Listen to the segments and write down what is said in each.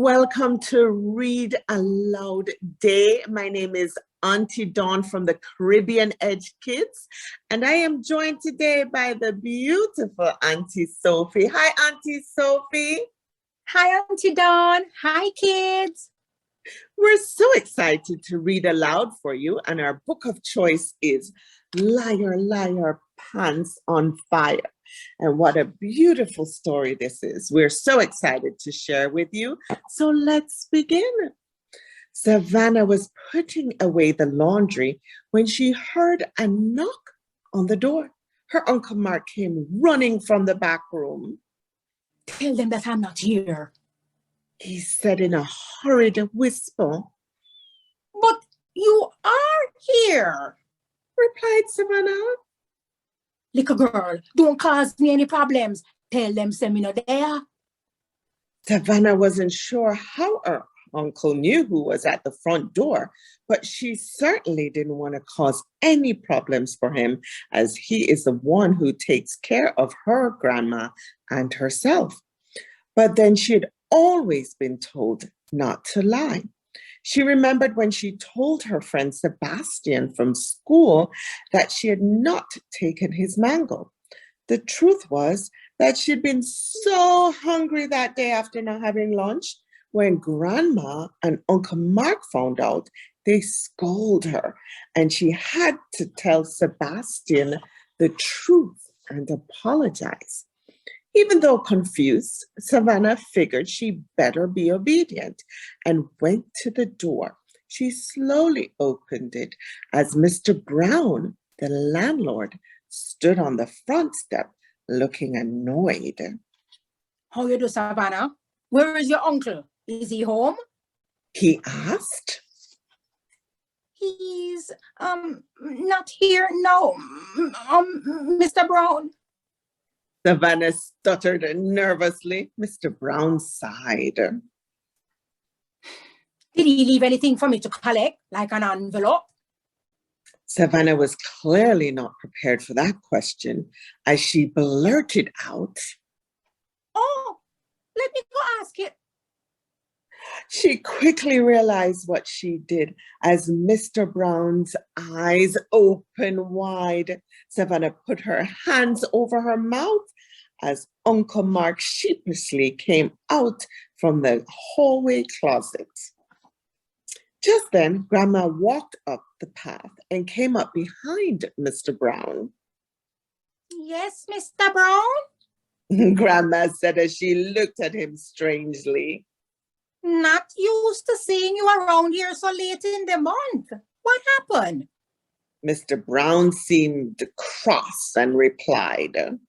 Welcome to Read Aloud Day. My name is Aunty Dawn from the Caribbean Edge Kids, and I am joined today by the beautiful Aunty Sophie. Hi, Aunty Sophie. Hi, Aunty Dawn. Hi, kids. We're so excited to read aloud for you, and our book of choice is Liar, Liar, Pants on Fire. And what a beautiful story this is. We're so excited to share with you. So let's begin. Savannah was putting away the laundry when she heard a knock on the door. Her Uncle Mark came running from the back room. Tell them that I'm not here, he said in a hurried whisper. But you are here, replied Savannah. Little girl, don't cause me any problems. Tell them send me no there. Savannah wasn't sure how her uncle knew who was at the front door, but she certainly didn't want to cause any problems for him, as he is the one who takes care of her grandma and herself. But then she had always been told not to lie. She remembered when she told her friend Sebastian from school that she had not taken his mango. The truth was that she'd been so hungry that day after not having lunch. When Grandma and Uncle Mark found out, they scolded her, and she had to tell Sebastian the truth and apologize. Even though confused, Savannah figured she better be obedient and went to the door. She slowly opened it as Mr. Brown, the landlord, stood on the front step looking annoyed. How you do, Savannah? Where is your uncle? Is he home? He asked. He's not here now, Mr. Brown. Savannah stuttered nervously. Mr. Brown sighed. Did he leave anything for me to collect, like an envelope? Savannah was clearly not prepared for that question as she blurted out, "Oh, let me go ask it." She quickly realized what she did as Mr. Brown's eyes opened wide. Savannah put her hands over her mouth as Uncle Mark sheepishly came out from the hallway closet. Just then, Grandma walked up the path and came up behind Mr. Brown. "Yes, Mr. Brown?" Grandma said as she looked at him strangely. "Not used to seeing you around here so late in the month. What happened?" Mr. Brown seemed cross and replied,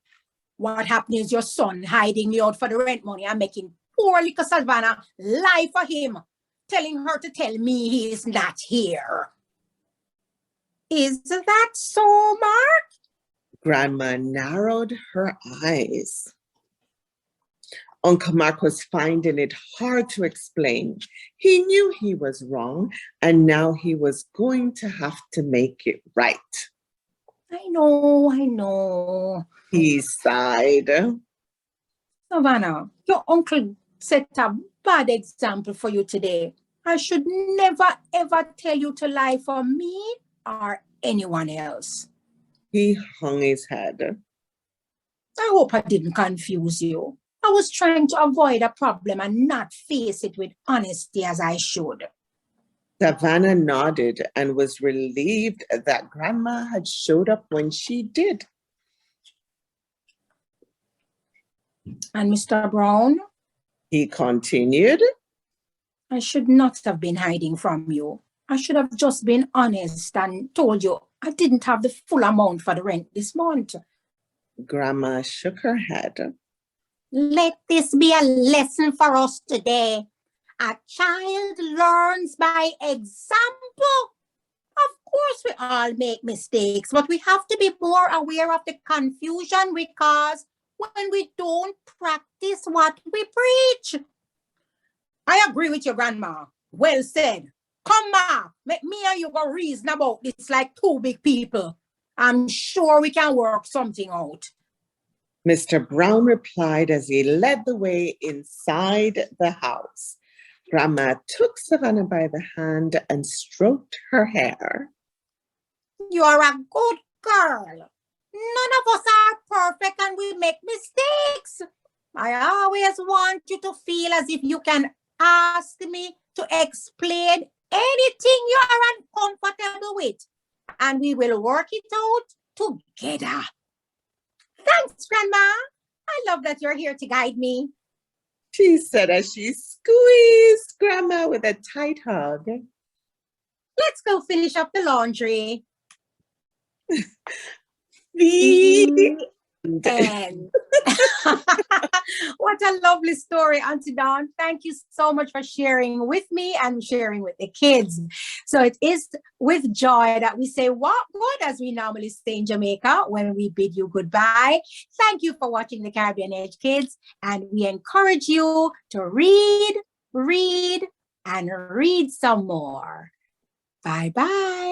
"What happened is your son hiding me out for the rent money and making poor little Savannah lie for him, telling her to tell me he is not here." "Is that so, Mark?" Grandma narrowed her eyes. Uncle Mark was finding it hard to explain. He knew he was wrong, and now he was going to have to make it right. I know. He sighed. "Savannah, your uncle set a bad example for you today. I should never, ever tell you to lie for me or anyone else." He hung his head. "I hope I didn't confuse you. I was trying to avoid a problem and not face it with honesty as I should." Savannah nodded and was relieved that Grandma had showed up when she did. "And Mr. Brown," he continued, "I should not have been hiding from you. I should have just been honest and told you I didn't have the full amount for the rent this month." Grandma shook her head. "Let this be a lesson for us today. A child learns by example. Of course, we all make mistakes, but we have to be more aware of the confusion we cause when we don't practice what we preach." "I agree with your grandma. Well said. Come back. Let me and you go reason about this like two big people. I'm sure we can work something out." Mr. Brown replied as he led the way inside the house. Grandma took Savannah by the hand and stroked her hair. You're a good girl. None of us are perfect and we make mistakes. I always want you to feel as if you can ask me to explain anything you are uncomfortable with, and we will work it out together. Thanks, Grandma. I love that you're here to guide me, she said as she squeezed Grandma with a tight hug. Let's go finish up the laundry. The And what a lovely story, Aunty Dawn. Thank you so much for sharing with me and sharing with the kids. So it is with joy that we say what good, as we normally say in Jamaica when we bid you goodbye. Thank you for watching the Caribbean Edge, kids, and we encourage you to read, and read some more. Bye-bye.